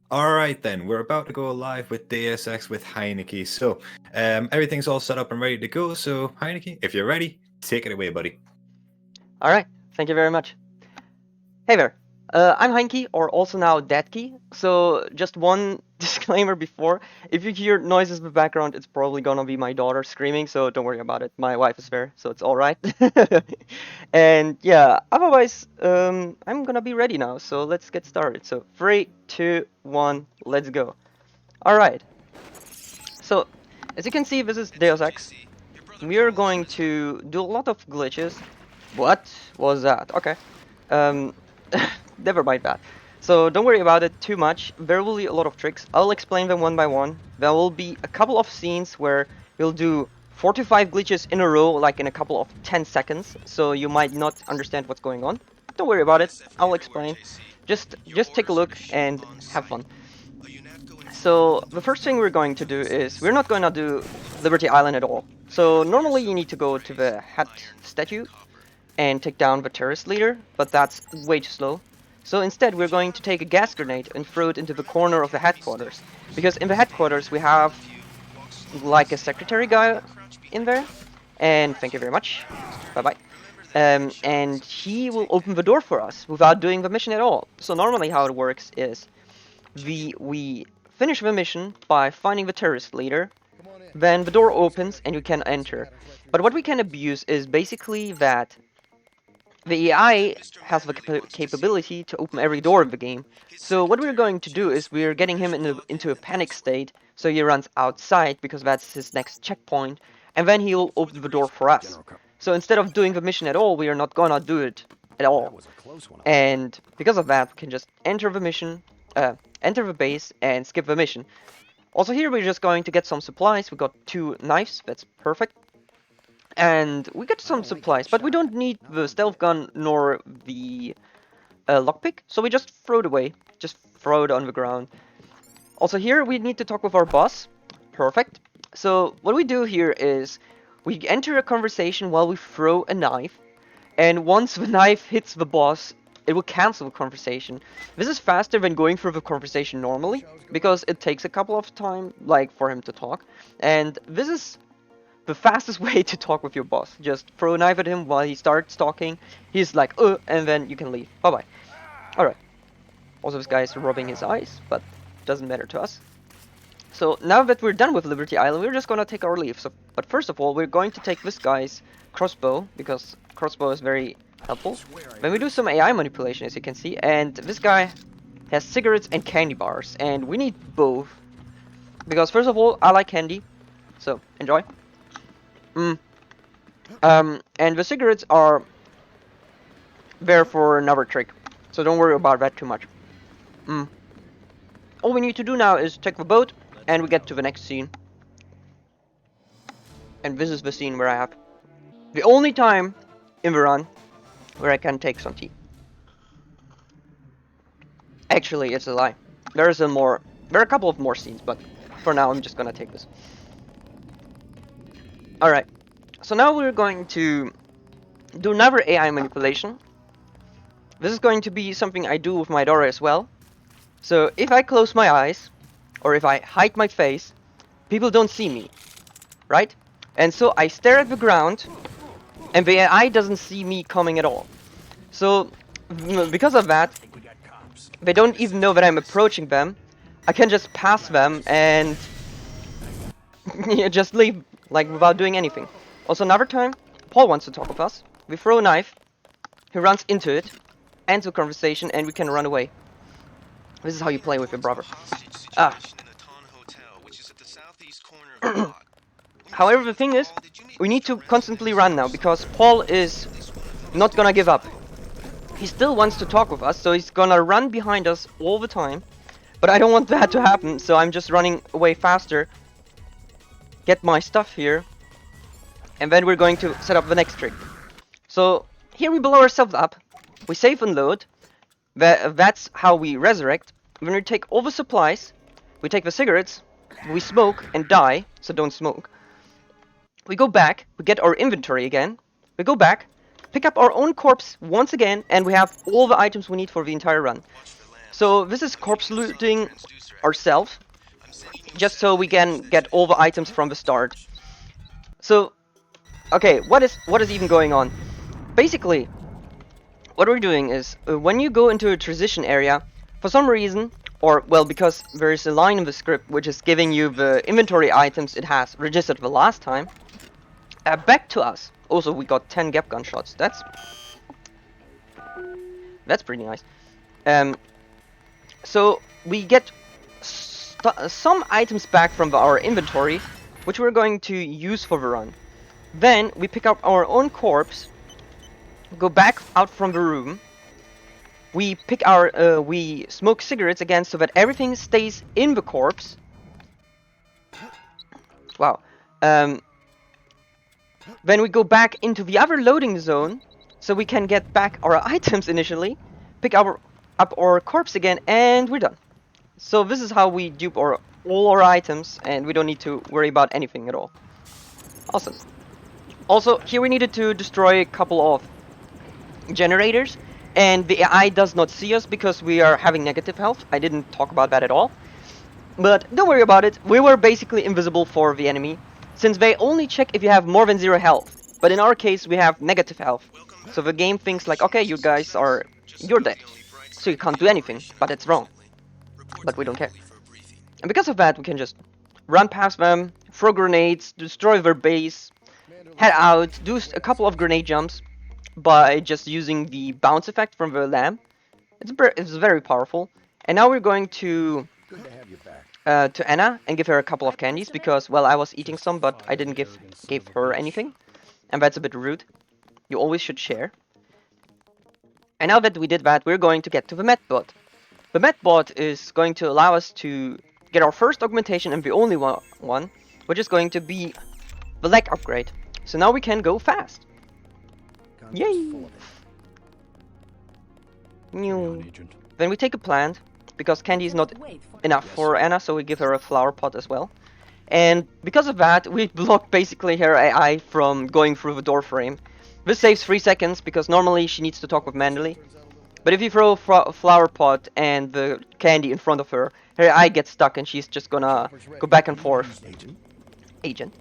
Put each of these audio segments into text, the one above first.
Alright then, we're about to go live with Deus Ex with Heineki. So, everything's all set up and ready to go. So, Heineki, if you're ready, take it away, buddy. All right, thank you very much. Hey there, I'm Heinki, or also now Dadkey. So just one disclaimer before: if you hear noises in the background, it's probably gonna be my daughter screaming. So don't worry about it. My wife is there, so it's all right. And yeah, otherwise, I'm gonna be ready now. So let's get started. So 3, 2, 1, let's go. All right. So as you can see, this is Deus Ex. We are going to do a lot of glitches. What was that? Okay. Um, never mind that. So don't worry about it too much. There will be a lot of tricks. I'll explain them one by one. There will be a couple of scenes where we'll do 4 to 5 glitches in a row, like in a couple of 10 seconds. So you might not understand what's going on. Don't worry about it. I'll explain. Just take a look and have fun. So the first thing we're going to do is we're not going to do Liberty Island at all. So normally you need to go to the hat statue and take down the terrorist leader, but that's way too slow. So instead we're going to take a gas grenade and throw it into the corner of the headquarters. Because in the headquarters we have like a secretary guy in there. And thank you very much. Bye bye. And he will open the door for us without doing the mission at all. So normally how it works is we finish the mission by finding the terrorist leader, then the door opens and you can enter. But what we can abuse is basically that the AI has the capability to open every door in the game. So what we're going to do is we're getting him into a panic state, so he runs outside because that's his next checkpoint, and then he'll open the door for us. So instead of doing the mission at all, we are not gonna do it at all. And because of that, we can just enter the mission, enter the base, and skip the mission. Also here we're just going to get some supplies. We got 2 knives, that's perfect. And we get some supplies, but we don't need the stealth gun nor the lockpick, so we just throw it away. Just throw it on the ground. Also here we need to talk with our boss. Perfect. So what we do here is we enter a conversation while we throw a knife, and once the knife hits the boss, it will cancel the conversation. This is faster than going through the conversation normally, because it takes a couple of time, like, for him to talk. And this is the fastest way to talk with your boss. Just throw a knife at him while he starts talking. He's like, and then you can leave. Bye-bye. Alright. Also, this guy is rubbing his eyes, but doesn't matter to us. So now that we're done with Liberty Island, we're just gonna take our leave. So, but first of all, we're going to take this guy's crossbow, because crossbow is very helpful. Then we do some AI manipulation, as you can see, and this guy has cigarettes and candy bars, and we need both. Because first of all, I like candy, so enjoy. And the cigarettes are there for another trick, so don't worry about that too much. All we need to do now is take the boat, and we get to the next scene. And this is the scene where I have the only time in the run where I can take some tea. Actually, it's a lie. There are a couple of more scenes, but for now I'm just gonna take this. Alright, so now we're going to do another AI manipulation. This is going to be something I do with my daughter as well. So if I close my eyes, or if I hide my face, people don't see me, right? And so I stare at the ground, and the AI doesn't see me coming at all. So because of that, they don't even know that I'm approaching them. I can just pass them and just leave, like, without doing anything. Also, another time, Paul wants to talk with us. We throw a knife, he runs into it, ends the conversation, and we can run away. This is how you play with your brother. However, the thing is, we need to constantly run now, because Paul is not gonna give up. He still wants to talk with us, so he's gonna run behind us all the time. But I don't want that to happen, so I'm just running away faster. Get my stuff here. And then we're going to set up the next trick. So here we blow ourselves up. We save and load. That's how we resurrect. When we take all the supplies, we take the cigarettes, we smoke and die, so don't smoke. We go back, we get our inventory again. We go back, pick up our own corpse once again, and we have all the items we need for the entire run. So this is corpse looting ourselves, just so we can get all the items from the start. So, okay, what is even going on? Basically, what we're doing is, when you go into a transition area, for some reason, or, well, because there is a line in the script which is giving you the inventory items it has registered the last time, back to us. Also, we got 10 gap gunshots. That's pretty nice. So, we get some items back from our inventory, which we're going to use for the run. Then, we pick up our own corpse, go back out from the room, we pick our, we smoke cigarettes again so that everything stays in the corpse. Wow. Then we go back into the other loading zone, so we can get back our items initially, pick up our corpse again, and we're done. So this is how we dupe all our items, and we don't need to worry about anything at all. Awesome. Also, here we needed to destroy a couple of generators, and the AI does not see us because we are having negative health. I didn't talk about that at all. But don't worry about it, we were basically invisible for the enemy, since they only check if you have more than 0 health. But in our case, we have negative health. So the game thinks like, okay, you guys you're dead. So you can't do anything, but it's wrong. But we don't care. And because of that, we can just run past them, throw grenades, destroy their base, head out, do a couple of grenade jumps by just using the bounce effect from the lamp. It's very powerful. And now we're going to Anna and give her a couple of candies because, well, I was eating some, but I didn't give her anything, and that's a bit rude. You always should share. And now that we did that, we're going to get to the medbot. The medbot is going to allow us to get our first augmentation and the only one, which is going to be the leg upgrade. So now we can go fast. Yay! Then we take a plant, because candy is not enough for Anna, so we give her a flower pot as well. And because of that, we block basically her AI from going through the door frame. This saves 3 seconds, because normally she needs to talk with Mandely. But if you throw a flower pot and the candy in front of her, her AI gets stuck and she's just gonna go back and forth. Agent.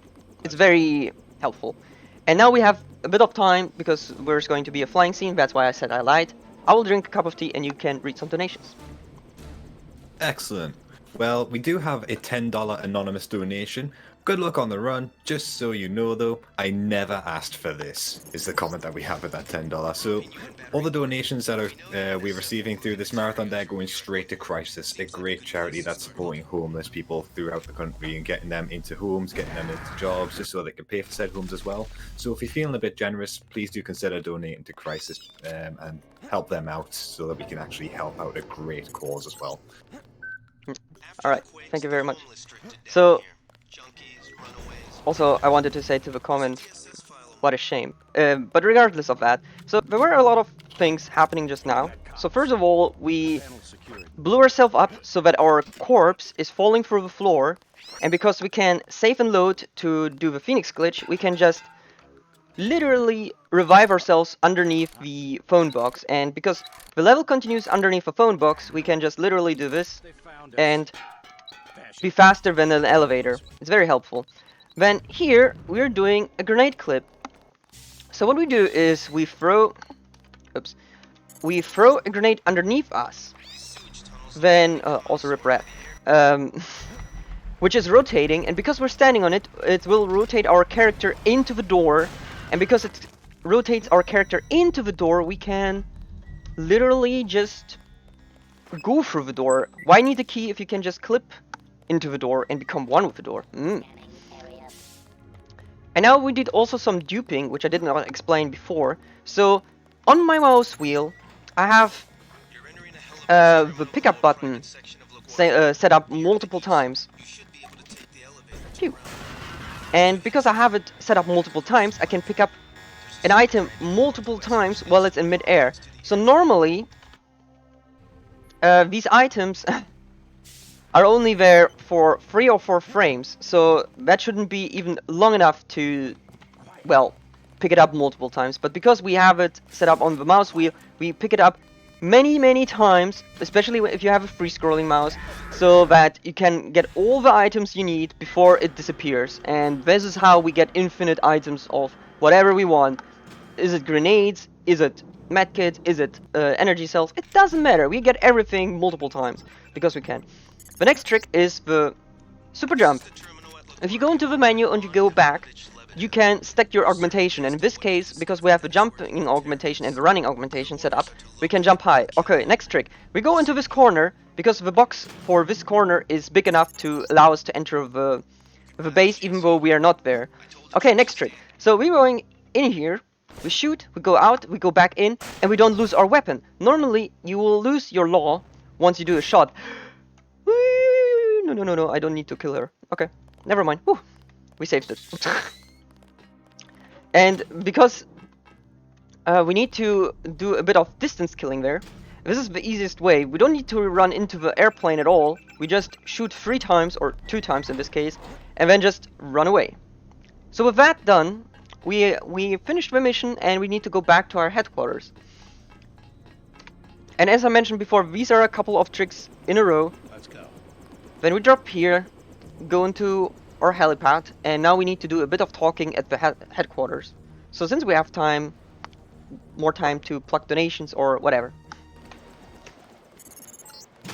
It's very helpful. And now we have a bit of time, because there's going to be a flying scene, that's why I said I lied. I will drink a cup of tea and you can read some donations. Excellent. Well, we do have a $10 anonymous donation. Good luck on the run. Just so you know, though, I never asked for this, is the comment that we have with that $10. So all the donations that we're receiving through this marathon, they're going straight to Crisis, a great charity that's supporting homeless people throughout the country and getting them into homes, getting them into jobs, just so they can pay for said homes as well. So if you're feeling a bit generous, please do consider donating to Crisis and help them out so that we can actually help out a great cause as well. Alright, thank you very much. So, also, I wanted to say to the comments, what a shame. But regardless of that, so there were a lot of things happening just now. So first of all, we blew ourselves up so that our corpse is falling through the floor. And because we can save and load to do the Phoenix glitch, we can just literally revive ourselves underneath the phone box. And because the level continues underneath the phone box, we can just literally do this and be faster than an elevator. It's very helpful. Then here, we're doing a grenade clip. So what we do is we throw a grenade underneath us. Then, also rip rat. Which is rotating, and because we're standing on it, it will rotate our character into the door. And because it rotates our character into the door, we can literally just go through the door. Why need a key if you can just clip into the door and become one with the door? And now we did also some duping, which I did not explain before. So on my mouse wheel, I have the pickup button set up multiple times. Phew. And because I have it set up multiple times, I can pick up an item multiple times while it's in mid-air. So normally, these items are only there for 3 or 4 frames, so that shouldn't be even long enough to, well, pick it up multiple times. But because we have it set up on the mouse wheel, we pick it up many times, especially if you have a free scrolling mouse, so that you can get all the items you need before it disappears. And this is how we get infinite items of whatever we want. Is it grenades? Is it medkit? Is it energy cells? It doesn't matter. We get everything multiple times because we can. The next trick is the super jump. If you go into the menu and you go back, you can stack your augmentation, and in this case, because we have the jumping augmentation and the running augmentation set up, we can jump high. Okay, next trick. We go into this corner, because the box for this corner is big enough to allow us to enter the base even though we are not there. Okay, next trick. So we're going in here, we shoot, we go out, we go back in, and we don't lose our weapon. Normally, you will lose your law once you do a shot. No, I don't need to kill her. Okay, never mind. Whew. We saved it. And because we need to do a bit of distance killing there, this is the easiest way. We don't need to run into the airplane at all. We just shoot 3 times, or 2 times in this case, and then just run away. So with that done, we finished the mission and we need to go back to our headquarters. And as I mentioned before, these are a couple of tricks in a row. Let's go. Then we drop here, go into our helipad, and now we need to do a bit of talking at the headquarters. So since we have time, more time to pluck donations or whatever.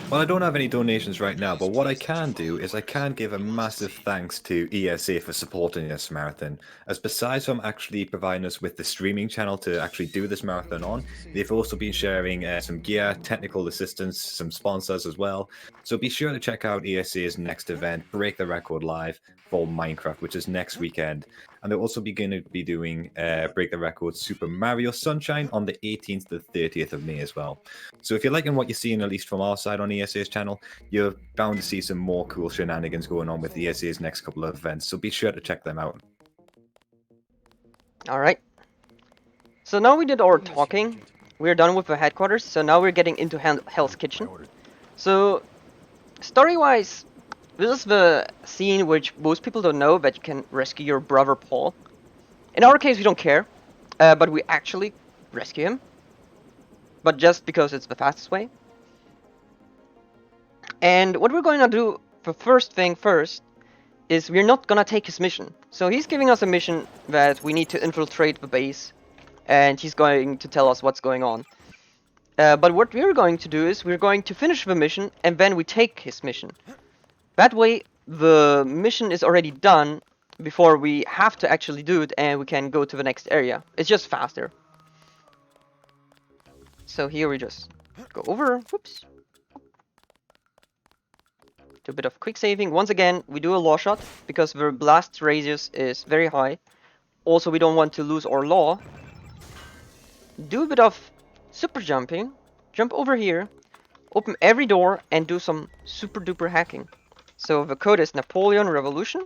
Well, I don't have any donations right now, but what I can do is I can give a massive thanks to ESA for supporting this marathon, as besides from actually providing us with the streaming channel to actually do this marathon on, they've also been sharing some gear, technical assistance, some sponsors as well. So be sure to check out ESA's next event, Break the Record Live, for Minecraft, which is next weekend. And they'll also be going to be doing Break the Record Super Mario Sunshine on the 18th to the 30th of May as well. So if you're liking what you're seeing, at least from our side on ESA's channel, you're bound to see some more cool shenanigans going on with ESA's next couple of events. So be sure to check them out. Alright. So now we did our talking. We're done with the headquarters, so now we're getting into Hell's Kitchen. So, story-wise, this is the scene which most people don't know, that you can rescue your brother Paul. In our case, we don't care, but we actually rescue him. But just because it's the fastest way. And what we're going to do, the first thing first, is we're not going to take his mission. So he's giving us a mission that we need to infiltrate the base, and he's going to tell us what's going on. But what we're going to do is we're going to finish the mission, and then we take his mission. That way, the mission is already done before we have to actually do it, and we can go to the next area. It's just faster. So here we just go over. Whoops. Do a bit of quick saving. Once again, we do a law shot because the blast radius is very high. Also, we don't want to lose our law. Do a bit of super jumping. Jump over here. Open every door and do some super duper hacking. So the code is Napoleon Revolution.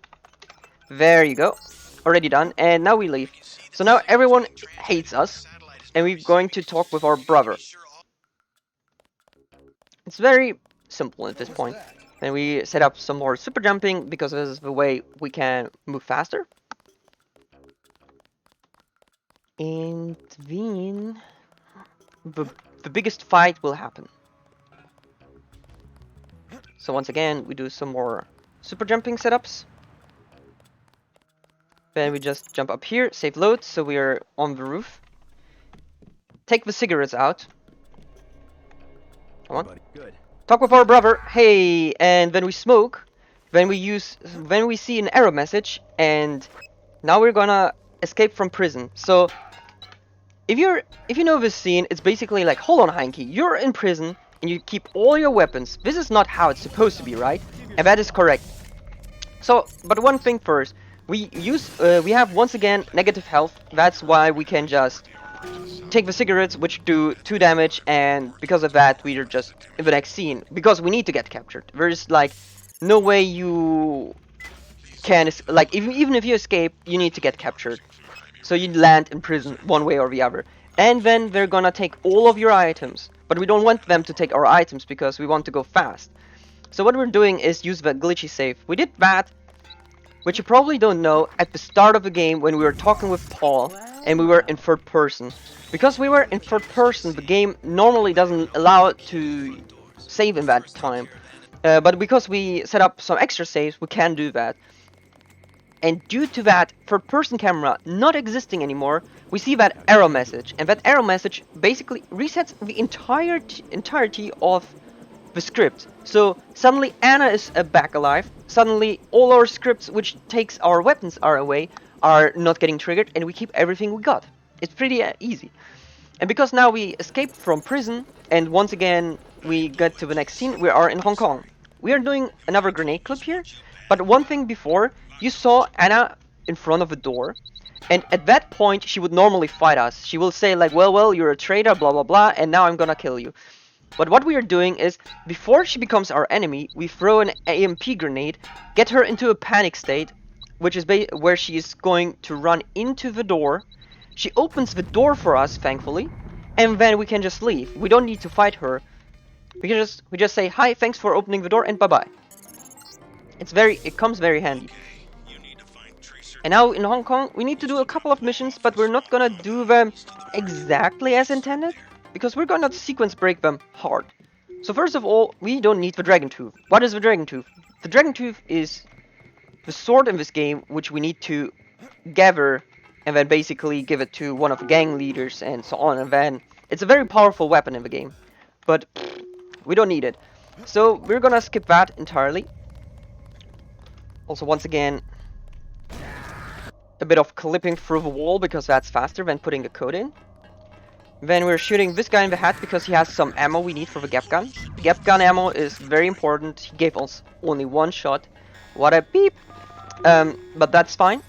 There you go. Already done. And now we leave. So now everyone hates us. And we're going to talk with our brother. It's very simple at this point. And we set up some more super jumping because this is the way we can move faster. And then the biggest fight will happen. So once again, we do some more super jumping setups. Then we just jump up here, save load, so we are on the roof. Take the cigarettes out. Come on. Good. Talk with our brother. Hey, and then we smoke. Then we see an error message, and now we're gonna escape from prison. So if you know this scene, it's basically like, hold on, Heinki, you're in prison and you keep all your weapons. This is not how it's supposed to be, right? And that is correct. So, but one thing first, we have once again negative health. That's why we can just take the cigarettes, which do 2 damage, and because of that, we are just in the next scene. Because we need to get captured. There's like no way you can, like, even if you escape, you need to get captured. So you land in prison one way or the other. And then they're gonna take all of your items. But we don't want them to take our items because we want to go fast. So what we're doing is use the glitchy save. We did that, which you probably don't know, at the start of the game when we were talking with Paul. and we were in third person. Because we were in third person, the game normally doesn't allow it to save in that time. But because we set up some extra saves, we can do that. And due to that third-person camera not existing anymore, we see that error message. And that error message basically resets the entirety of the script. So suddenly Anna is back alive. Suddenly all our scripts which takes our weapons away are not getting triggered, and we keep everything we got. It's pretty easy. And because now we escaped from prison, and once again we get to the next scene, we are in Hong Kong. We are doing another grenade clip here, but one thing before, you saw Anna in front of the door, and at that point she would normally fight us. She will say like, well, you're a traitor, blah blah blah, and now I'm gonna kill you. But what we are doing is, before she becomes our enemy, we throw an AMP grenade, get her into a panic state, which is where she is going to run into the door. She opens the door for us, thankfully, and then we can just leave. We don't need to fight her. We just say hi, thanks for opening the door, and bye bye. It comes very handy. And now in Hong Kong, we need to do a couple of missions, but we're not gonna do them exactly as intended, because we're gonna sequence break them hard. So first of all, we don't need the Dragon Tooth. What is the Dragon Tooth? The Dragon Tooth is the sword in this game, which we need to gather and then basically give it to one of the gang leaders and so on, and then it's a very powerful weapon in the game, but we don't need it. So we're gonna skip that entirely. Also, once again, a bit of clipping through the wall because that's faster than putting the code in. Then we're shooting this guy in the head because he has some ammo we need for the gap gun. The gap gun ammo is very important. He gave us only one shot. What a beep! But that's fine.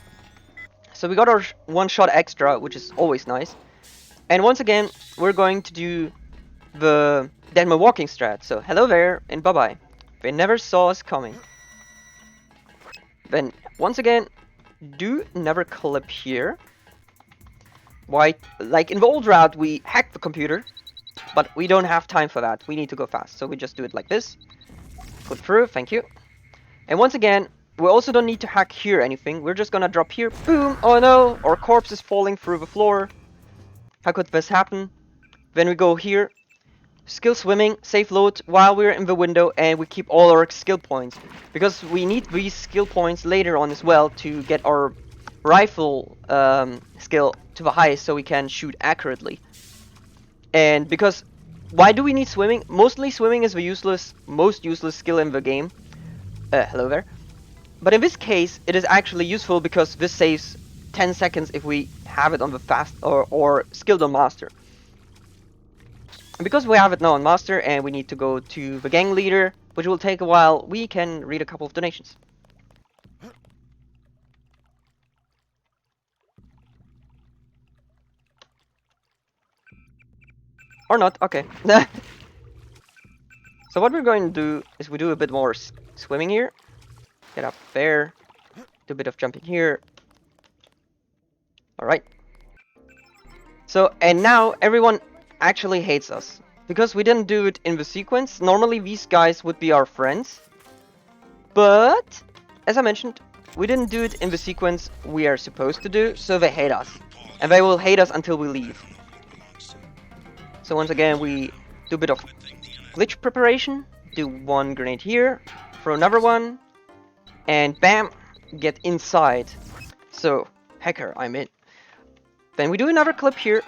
So we got our one shot extra, which is always nice. And once again, we're going to do the Dead Man Walking strat. So hello there and bye bye. They never saw us coming. Then once again, do never clip here. Why? Like in the old route, we hacked the computer, but we don't have time for that. We need to go fast, so we just do it like this. Put through, thank you. And once again, we also don't need to hack here anything. We're just gonna drop here. Boom! Oh no! Our corpse is falling through the floor. How could this happen? Then we go here. Skill swimming, safe load while we're in the window, and we keep all our skill points. Because we need these skill points later on as well to get our rifle skill to the highest so we can shoot accurately. And because, why do we need swimming? Mostly swimming is the most useless skill in the game. Hello there. But in this case, it is actually useful because this saves 10 seconds if we have it on the fast or skilled on master. And because we have it now on master and we need to go to the gang leader, which will take a while, we can read a couple of donations. Or not, okay. So what we're going to do is we do a bit more swimming here. Get up there. Do a bit of jumping here. Alright. So, and now everyone actually hates us. Because we didn't do it in the sequence. Normally these guys would be our friends. But, as I mentioned, we didn't do it in the sequence we are supposed to do. So they hate us. And they will hate us until we leave. So once again, we do a bit of glitch preparation, do one grenade here, throw another one, and bam, get inside. So, hacker, I'm in. Then we do another clip here,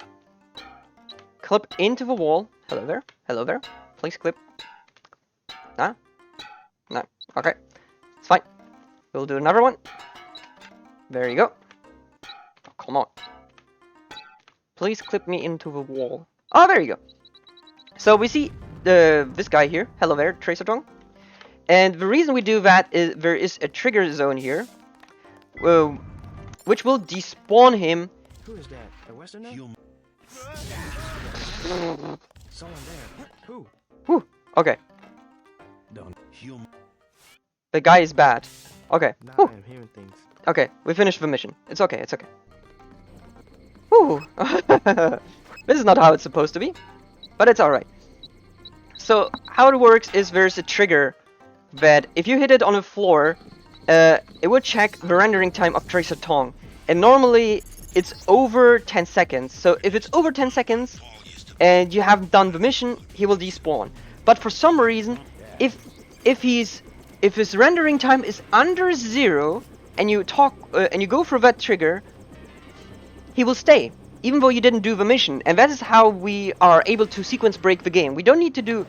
clip into the wall. Hello there, please clip. No? No, okay, it's fine. We'll do another one. There you go. Oh, come on. Please clip me into the wall. Oh, there you go. So we see this guy here. Hello there, Tracer Tongue. And the reason we do that is there is a trigger zone here, which will despawn him. Who is that? A Westerner? Someone there. Who? Whew. Okay. Don't. The guy is bad. Okay. Now Whew. I'm hearing things. Okay, we finished the mission. It's okay, it's okay. Whew. This is not how it's supposed to be, but it's alright. So, how it works is there's a trigger that if you hit it on the floor, it will check the rendering time of Tracer Tongue. And normally, it's over 10 seconds. So if it's over 10 seconds and you haven't done the mission, he will despawn. But for some reason, if his rendering time is under 0 and you go for that trigger, he will stay, even though you didn't do the mission. And that is how we are able to sequence break the game. We don't need to do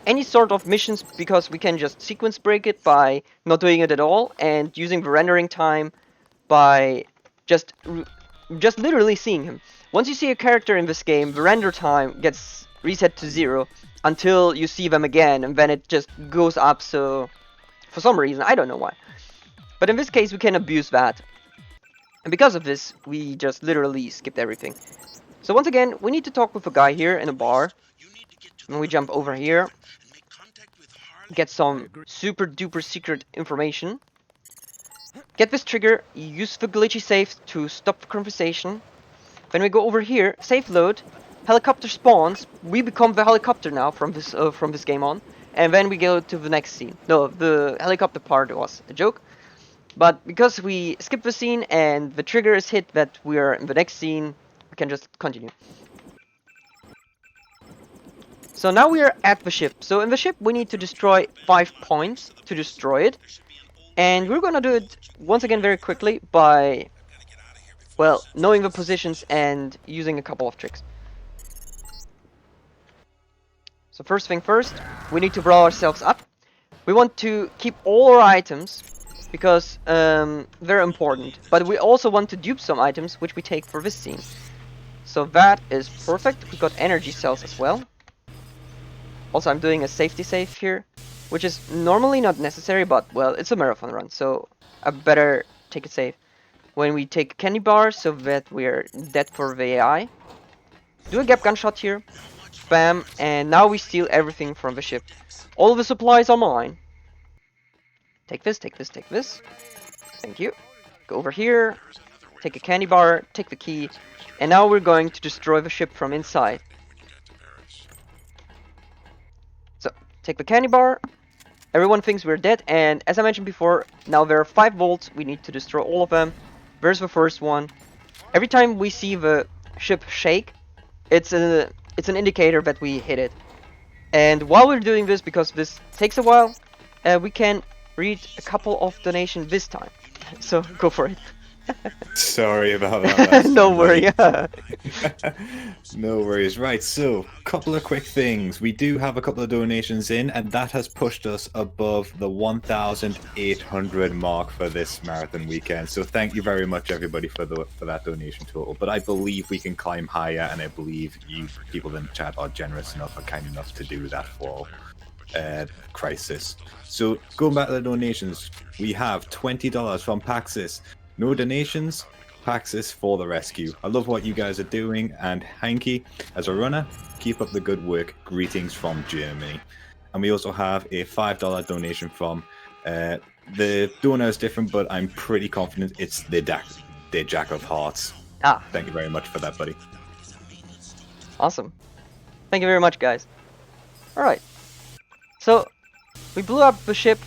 any sort of missions because we can just sequence break it by not doing it at all and using the rendering time by just literally seeing him. Once you see a character in this game, the render time gets reset to 0 until you see them again, and then it just goes up. So for some reason, I don't know why, but in this case we can abuse that, and because of this we just literally skipped everything. So once again, we need to talk with a guy here in a bar, and we jump over here, get some super duper secret information, get this trigger, use the glitchy save to stop the conversation. Then we go over here, save load, helicopter spawns, we become the helicopter now from this game on, and then we go to the next scene. No, the helicopter part was a joke, but because we skip the scene and the trigger is hit that we are in the next scene, we can just continue. So now we are at the ship. So in the ship we need to destroy 5 points to destroy it. And we're gonna do it once again very quickly by, well, knowing the positions and using a couple of tricks. So first thing first, we need to blow ourselves up. We want to keep all our items because they're important. But we also want to dupe some items which we take for this scene. So that is perfect. We got energy cells as well. Also, I'm doing a safety save here, which is normally not necessary, but, well, it's a marathon run, so I better take it safe. When we take a candy bar, so that we're dead for the AI. Do a gap gunshot here. Bam, and now we steal everything from the ship. All of the supplies are mine. Take this, take this, take this. Thank you. Go over here, take a candy bar, take the key, and now we're going to destroy the ship from inside. Take the candy bar. Everyone thinks we're dead, and as I mentioned before, now there are 5 volts. We need to destroy all of them. There's the first one. Every time we see the ship shake, it's an indicator that we hit it. And while we're doing this, because this takes a while, we can read a couple of donations this time. So go for it. Sorry about that. No worry. No worries. Right, so couple of quick things. We do have a couple of donations in, and that has pushed us above the 1,800 mark for this marathon weekend. So thank you very much, everybody, for that donation total. But I believe we can climb higher, and I believe you people in the chat are generous enough and kind enough to do that for Crisis. So going back to the donations, we have $20 from Paxis. No donations, Paxis for the rescue. I love what you guys are doing, and Heinki, as a runner, keep up the good work. Greetings from Germany. And we also have a $5 donation from, the donor is different, but I'm pretty confident it's the Jack of Hearts. Ah. Thank you very much for that, buddy. Awesome. Thank you very much, guys. Alright. So, we blew up the ship.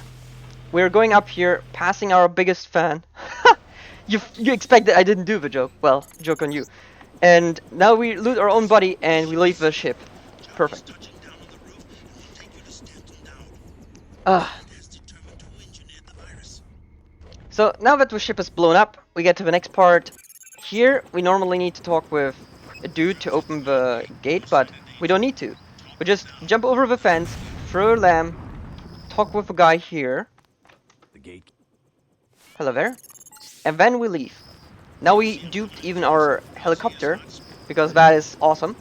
We're going up here, passing our biggest fan. You expect that I didn't do the joke. Well, joke on you. And now we loot our own body and we leave the ship. Perfect. So now that the ship is blown up, we get to the next part. Here, we normally need to talk with a dude to open the gate, but we don't need to. We just jump over the fence, throw a lamb, talk with a guy here. The gate. Hello there. And then we leave. Now we duped even our helicopter, because that is awesome.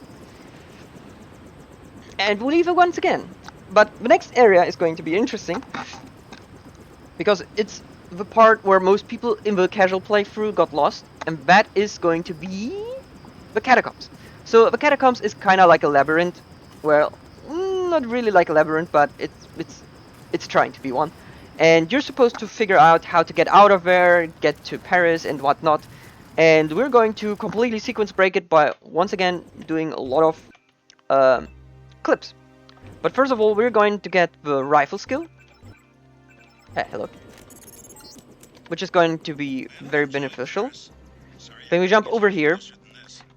And we leave it once again. But the next area is going to be interesting, because it's the part where most people in the casual playthrough got lost, and that is going to be the catacombs. So the catacombs is kind of like a labyrinth. Well, not really like a labyrinth, but it's trying to be one. And you're supposed to figure out how to get out of there, get to Paris and whatnot. And we're going to completely sequence break it by, once again, doing a lot of clips. But first of all, we're going to get the rifle skill. Hello. Which is going to be very beneficial. Then we jump over here.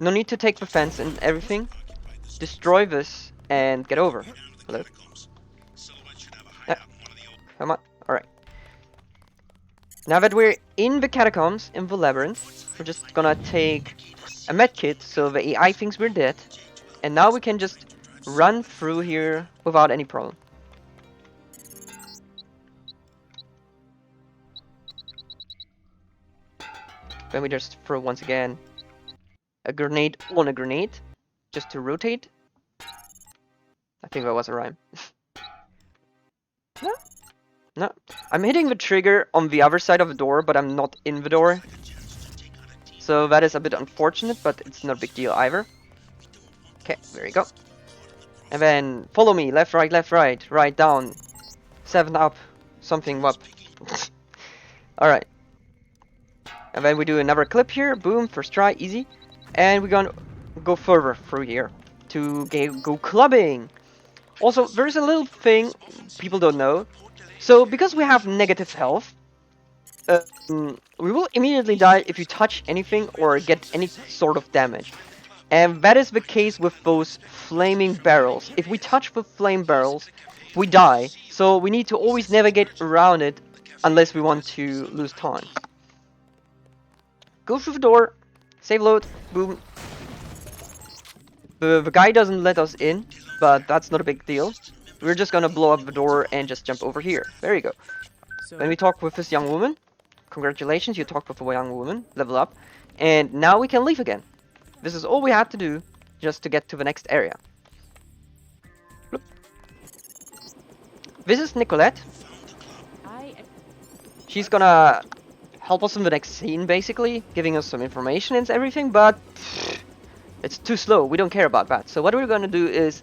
No need to take the fence and everything. Destroy this and get over. Hello? Come on. Alright. Now that we're in the catacombs, in the labyrinth, we're just gonna take a medkit so the AI thinks we're dead. And now we can just run through here without any problem. Then we just throw once again a grenade on a grenade, just to rotate. I think that was a rhyme. No? No. I'm hitting the trigger on the other side of the door, but I'm not in the door. So that is a bit unfortunate, but it's not a big deal either. Okay, there you go. And then follow me, left, right, down, 7 up, something up. Alright. And then we do another clip here, boom, first try, easy. And we're gonna go further through here to go clubbing. Also, there's a little thing people don't know. So, because we have negative health, we will immediately die if you touch anything or get any sort of damage. And that is the case with those flaming barrels. If we touch the flame barrels, we die. So we need to always navigate around it unless we want to lose time. Go through the door, save load, boom. The guy doesn't let us in, but that's not a big deal. We're just gonna blow up the door and just jump over here. There you go. Then we talk with this young woman. Congratulations, you talked with a young woman. Level up. And now we can leave again. This is all we have to do just to get to the next area. Bloop. This is Nicolette. She's gonna help us in the next scene, basically, giving us some information and everything, but it's too slow. We don't care about that. So what we're gonna do is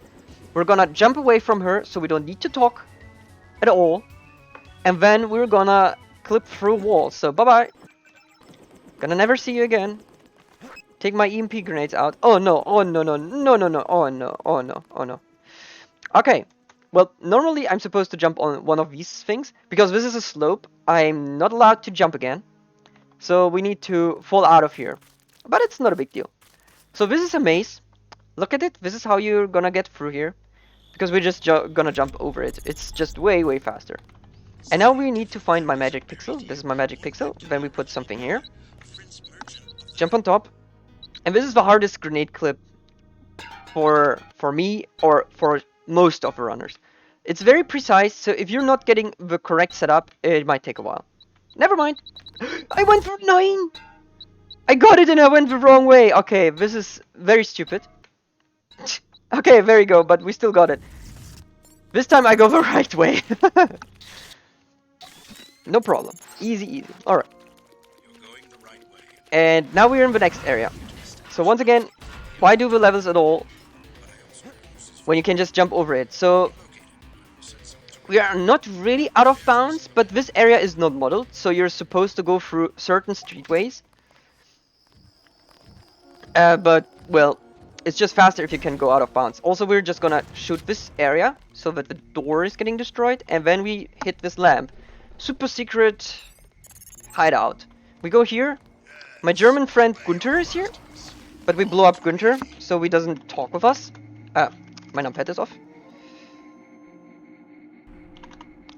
we're gonna jump away from her so we don't need to talk at all. And then we're gonna clip through walls. So bye-bye. Gonna never see you again. Take my EMP grenades out. Oh no, oh no, no, no, no, no, oh no, oh no, oh no. Okay, well, normally I'm supposed to jump on one of these things. Because this is a slope, I'm not allowed to jump again. So we need to fall out of here. But it's not a big deal. So this is a maze. Look at it, this is how you're gonna get through here. Because we're just gonna jump over it. It's just way, way faster. And now we need to find my magic pixel. This is my magic pixel. Then we put something here. Jump on top. And this is the hardest grenade clip for me or for most of the runners. It's very precise, so if you're not getting the correct setup, it might take a while. Never mind. I went for 9! I got it and I went the wrong way. Okay, this is very stupid. Okay, there you go, but we still got it. This time I go the right way. No problem. Easy, easy. Alright. And now we're in the next area. So once again, why do the levels at all when you can just jump over it? So we are not really out of bounds, but this area is not modeled, so you're supposed to go through certain streetways. But, well, it's just faster if you can go out of bounds. Also, we're just gonna shoot this area so that the door is getting destroyed, and then we hit this lamp. Super secret hideout. We go here. My German friend Gunther is here. But we blow up Gunther, so he doesn't talk with us. My numpad is off.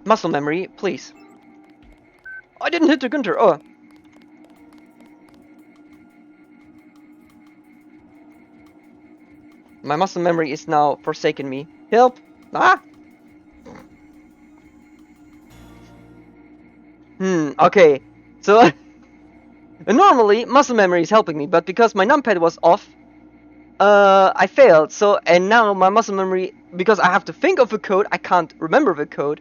Muscle memory, please. I didn't hit the Gunther, oh. My muscle memory is now forsaken me. Help! Ah! Okay. So... normally, muscle memory is helping me, but because my numpad was off, I failed. So, and now my muscle memory, because I have to think of the code, I can't remember the code.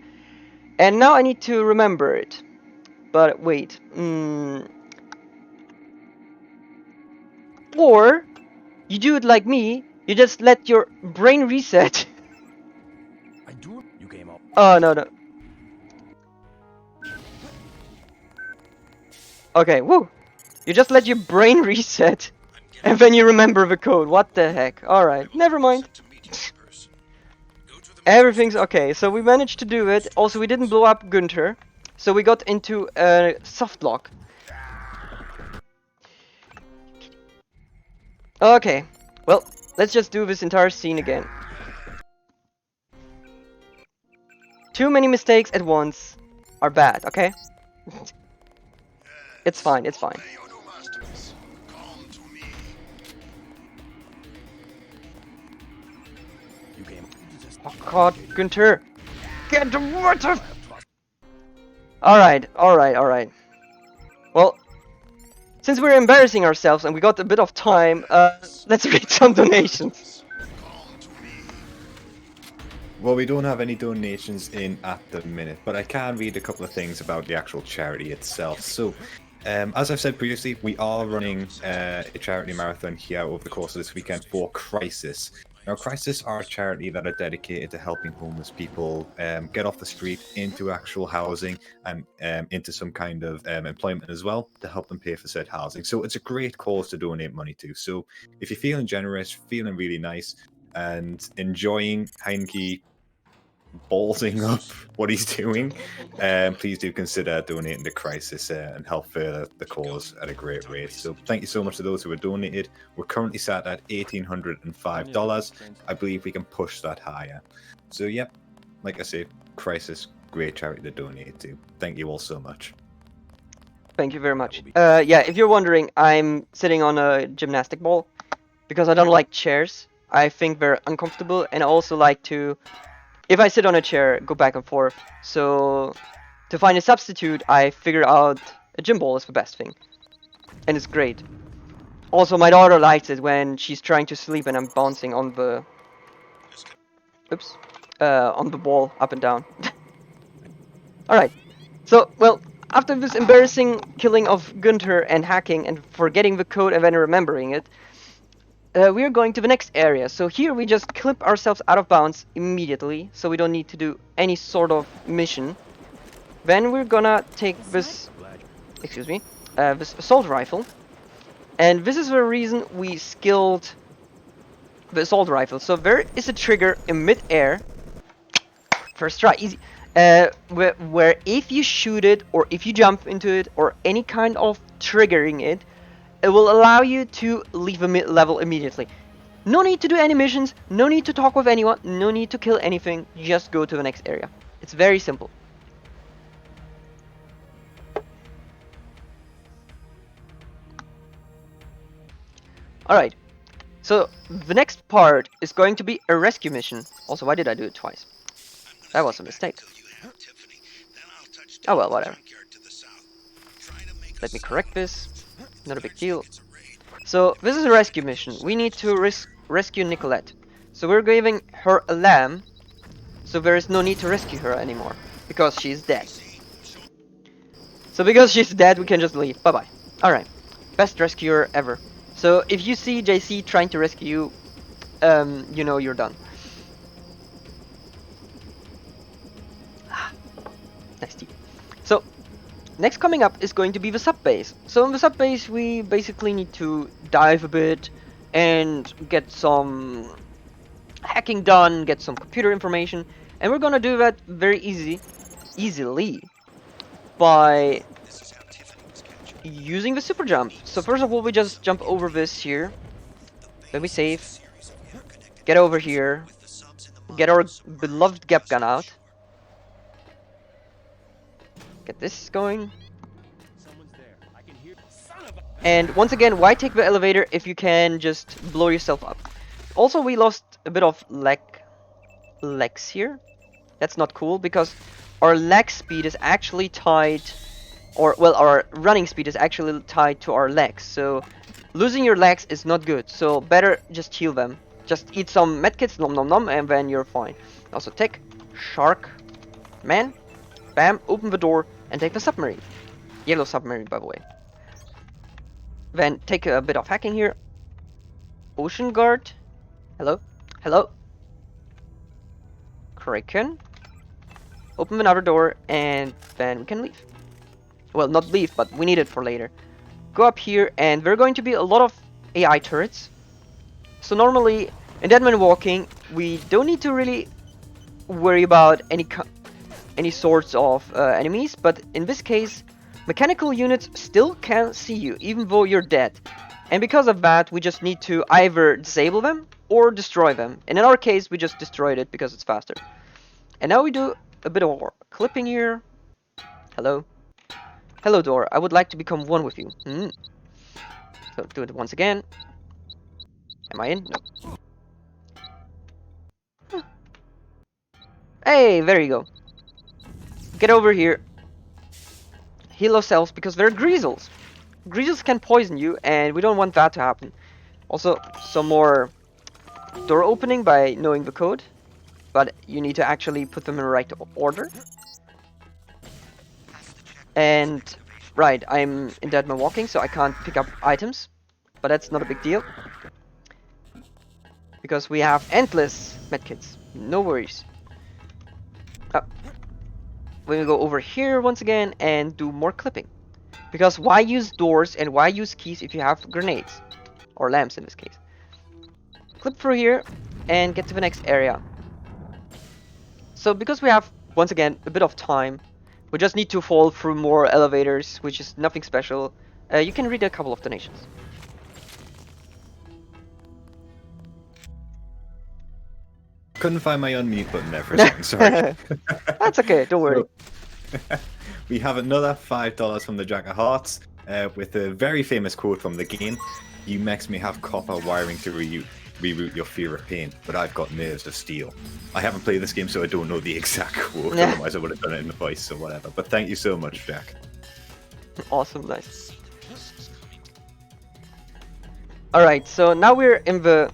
And now I need to remember it. But wait. Or, you do it like me, you just let your brain reset. I do. You came up. Oh, no, no. Okay, woo. You just let your brain reset, and then you remember the code. What the heck? Alright, never mind. Everything's okay. So we managed to do it. Also, we didn't blow up Gunther. So we got into a soft lock. Okay, well, let's just do this entire scene again. Too many mistakes at once are bad, okay? It's fine, it's fine. You came. Oh god, Günther! Get the water! Alright, alright, alright. Well, since we're embarrassing ourselves and we got a bit of time, let's read some donations. Well, we don't have any donations in at the minute, but I can read a couple of things about the actual charity itself. So, as I've said previously, we are running a charity marathon here over the course of this weekend for Crisis. Now, Crisis are a charity that are dedicated to helping homeless people get off the street into actual housing and into some kind of employment as well to help them pay for said housing. So it's a great cause to donate money to. So if you're feeling generous, feeling really nice, and enjoying Heinki ballsing up what he's doing, please do consider donating to Crisis and help further the cause at a great rate. So thank you so much to those who have donated. We're currently sat at $1,805. I believe we can push that higher. So yep, like I say, Crisis, great charity to donate to. Thank you all so much. Thank you very much. Yeah, if you're wondering, I'm sitting on a gymnastic ball because I don't like chairs. I think they're uncomfortable, and I also like to, if I sit on a chair, go back and forth. So to find a substitute, I figured out a gym ball is the best thing, and it's great. Also, my daughter likes it when she's trying to sleep and I'm bouncing on the, on the ball up and down. All right. So, well, after this embarrassing killing of Günther and hacking and forgetting the code and then remembering it, we are going to the next area. So here we just clip ourselves out of bounds immediately, so we don't need to do any sort of mission. Then we're gonna take this, this assault rifle, and this is the reason we skilled the assault rifle. So there is a trigger in mid-air. First try, easy. Where if you shoot it, or if you jump into it, or any kind of triggering it, it will allow you to leave a level immediately. No need to do any missions, no need to talk with anyone, no need to kill anything, just go to the next area. It's very simple. Alright, so the next part is going to be a rescue mission. Also, why did I do it twice? That was a mistake. Oh well, whatever. Let me correct this. Not a big deal. So this is a rescue mission. We need to rescue Nicolette. So we're giving her a lamb, so there is no need to rescue her anymore because she's dead. So because she's dead, we can just leave. Bye bye. All right, best rescuer ever. So if you see JC trying to rescue you, you know you're done. Nice tea. So next coming up is going to be the sub-base. So in the sub-base we basically need to dive a bit and get some hacking done, get some computer information, and we're gonna do that very easily by using the super jump. So first of all, we just jump over this here, then we save, get over here, get our beloved gap gun out, get this going. And once again, why take the elevator if you can just blow yourself up? Also, we lost a bit of legs here. That's not cool because our leg speed is actually tied, or well, our running speed is actually tied to our legs. So losing your legs is not good. So better just heal them. Just eat some medkits, nom nom nom, and then you're fine. Also take shark man. Bam, open the door and take the submarine. Yellow submarine, by the way. Then take a bit of hacking here. Ocean guard. Hello? Hello? Kraken. Open another door and then we can leave. Well, not leave, but we need it for later. Go up here and there are going to be a lot of AI turrets. So normally in Deadman Walking, we don't need to really worry about any sorts of enemies, but in this case, mechanical units still can see you, even though you're dead. And because of that, we just need to either disable them or destroy them. And in our case, we just destroyed it because it's faster. And now we do a bit of clipping here. Hello. Hello, door. I would like to become one with you. So do it once again. Am I in? No. Huh. Hey, there you go. Get over here. Heal ourselves because they're greasels. Greasels can poison you, and we don't want that to happen. Also, some more door opening by knowing the code, but you need to actually put them in the right order. And right, I'm in Deadman walking, so I can't pick up items, but that's not a big deal because we have endless medkits. No worries. We're gonna go over here once again and do more clipping. Because why use doors and why use keys if you have grenades? Or lamps in this case. Clip through here and get to the next area. So because we have, once again, a bit of time, we just need to fall through more elevators, which is nothing special. You can read a couple of donations. Couldn't find my unmute button there for a second, sorry. That's okay, don't worry. So, we have another $5 from the Jack of Hearts with a very famous quote from the game. You mechs may have copper wiring to reroute your fear of pain, but I've got nerves of steel. I haven't played this game, so I don't know the exact quote, otherwise I would have done it in the voice, so whatever. But thank you so much, Jack. Awesome, nice. Alright, so now we're in the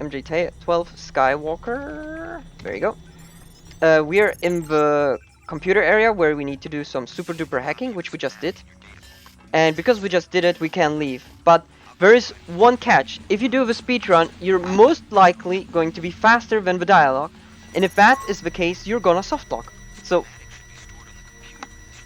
MJ12 Skywalker. There you go. We're in the computer area where we need to do some super duper hacking, which we just did. And because we just did it, we can leave. But there is one catch. If you do the speedrun, you're most likely going to be faster than the dialogue. And if that is the case, you're gonna softlock. So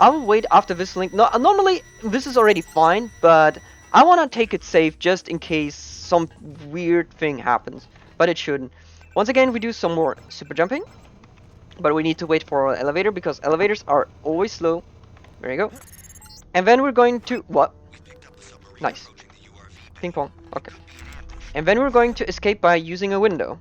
I'll wait after this link. No, normally this is already fine, but I wanna take it safe just in case some weird thing happens. But it shouldn't. Once again, we do some more super jumping. But we need to wait for our elevator because elevators are always slow. There you go. And then we're going to... What? Nice. Ping pong. Okay. And then we're going to escape by using a window.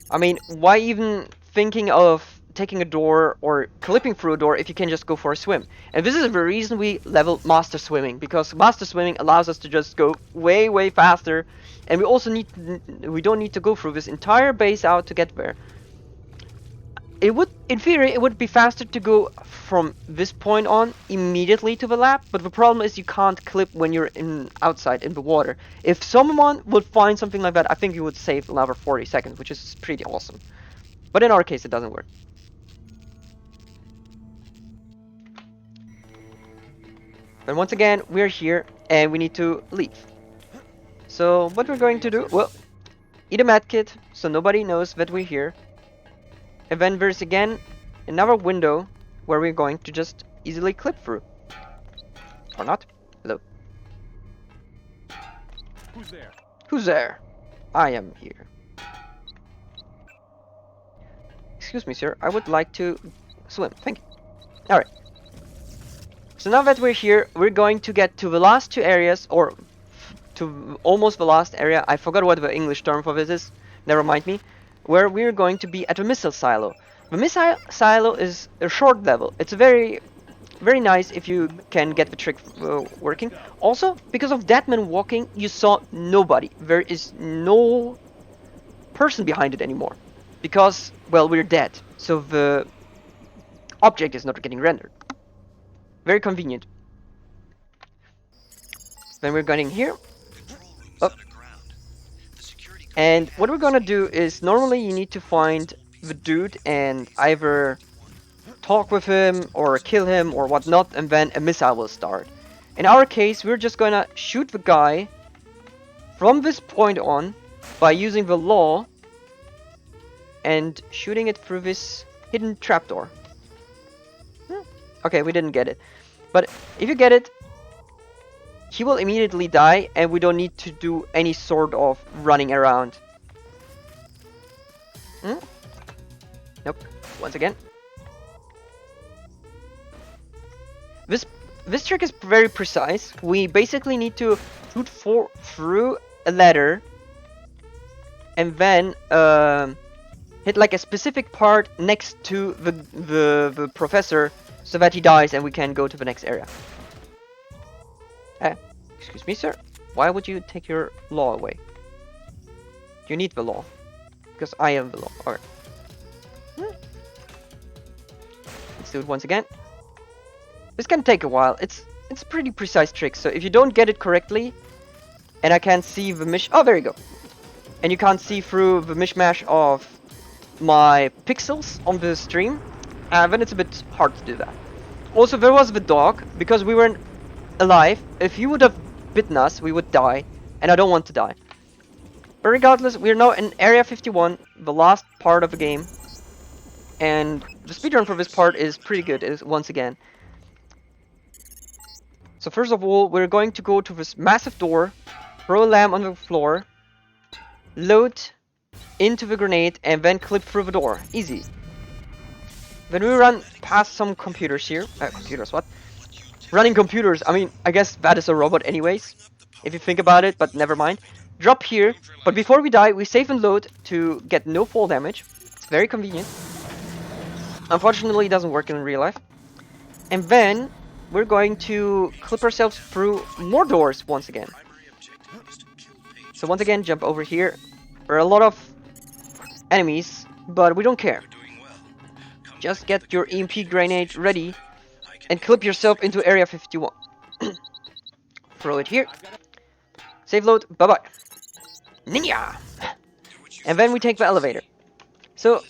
I mean, why even thinking of taking a door or clipping through a door if you can just go for a swim? And this is the reason we leveled Master Swimming. Because Master Swimming allows us to just go way, way faster. And we also we don't need to go through this entire base out to get there. It would, in theory, it would be faster to go from this point on immediately to the lab, but the problem is you can't clip when you're outside in the water. If someone would find something like that, I think you would save another 40 seconds, which is pretty awesome. But in our case, it doesn't work. And once again, we're here, and we need to leave. So what we're going to do, well, eat a medkit, so nobody knows that we're here. And then there's again another window where we're going to just easily clip through. Or not. Hello. Who's there? Who's there? I am here. Excuse me, sir. I would like to swim. Thank you. Alright. So now that we're here, we're going to get to the last two areas, or to almost the last area. I forgot what the English term for this is. Never mind me. Where we're going to be at a missile silo. The missile silo is a short level. It's very, very nice if you can get the trick working. Also, because of Deadman walking, you saw nobody. There is no person behind it anymore. Because, well, we're dead. So the object is not getting rendered. Very convenient. Then we're going here. Up. And what we're gonna do is, normally you need to find the dude and either talk with him or kill him or whatnot, and then a missile will start. In our case, we're just gonna shoot the guy from this point on by using the law and shooting it through this hidden trapdoor. Okay, we didn't get it. But if you get it, he will immediately die, and we don't need to do any sort of running around. Nope. Once again. This trick is very precise. We basically need to shoot through a ladder, and then hit like a specific part next to the professor, so that he dies and we can go to the next area. Excuse me, sir. Why would you take your law away? You need the law. Because I am the law. Alright. Let's do it once again. This can take a while. It's a pretty precise trick, so if you don't get it correctly, and I can't see the oh, there you go. And you can't see through the mishmash of my pixels on the stream, then it's a bit hard to do that. Also, there was the dog, because we weren't alive. If you would have bitten us, we would die, and I don't want to die. But regardless, we're now in Area 51, the last part of the game, and the speedrun for this part is pretty good, once again. So first of all, we're going to go to this massive door, throw a lamp on the floor, load into the grenade, and then clip through the door. Easy. Then we run past some computers here. Computers, what? Running computers. I mean, I guess that is a robot anyways, if you think about it, but never mind. Drop here, but before we die, we save and load to get no fall damage. It's very convenient. Unfortunately, it doesn't work in real life. And then we're going to clip ourselves through more doors once again. So once again, jump over here. There are a lot of enemies, but we don't care. Just get your EMP grenade ready and clip yourself into Area 51. Throw it here. Save load. Bye-bye. Ninja! And then we take the elevator. So,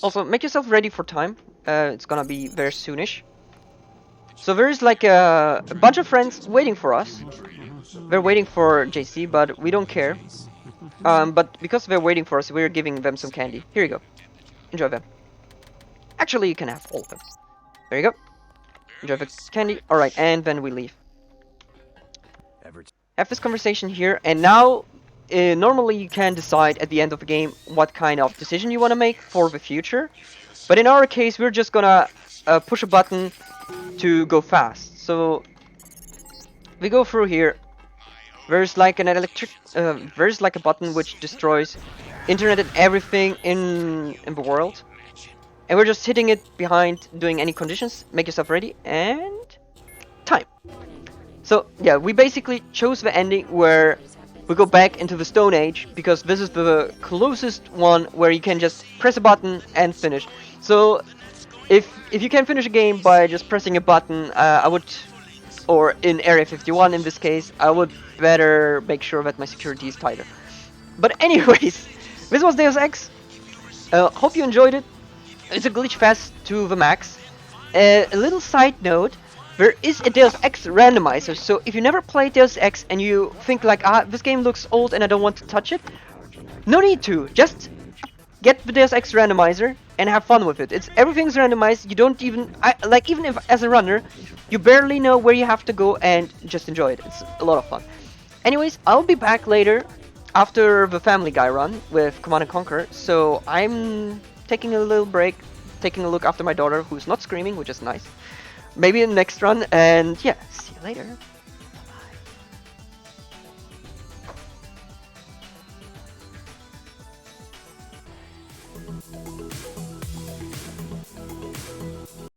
also, make yourself ready for time. It's gonna be very soonish. So there is like a bunch of friends waiting for us. They're waiting for JC, but we don't care. But because they're waiting for us, we're giving them some candy. Here you go. Enjoy them. Actually, you can have all of them. There you go. Enjoy the candy. Alright, and then we leave. Have this conversation here, and now normally you can decide at the end of the game what kind of decision you want to make for the future. But in our case, we're just gonna push a button to go fast. So we go through here. There's like an there's like a button which destroys internet and everything in the world. And we're just hitting it behind doing any conditions. Make yourself ready, and time. So yeah, we basically chose the ending where we go back into the Stone Age, because this is the closest one where you can just press a button and finish. So if you can finish a game by just pressing a button, I would, or in Area 51 in this case, I would better make sure that my security is tighter. But anyways, this was Deus Ex. Hope you enjoyed it. It's a glitch fest to the max. A little side note, there is a Deus Ex randomizer, so if you never played Deus Ex and you think like, this game looks old and I don't want to touch it, no need to. Just get the Deus Ex randomizer and have fun with it. Everything's randomized. You don't even even if as a runner, you barely know where you have to go, and just enjoy it. It's a lot of fun. Anyways, I'll be back later after the Family Guy run with Command & Conquer, so I'm taking a little break, taking a look after my daughter, who's not screaming, which is nice. Maybe in the next run, and yeah, see you later.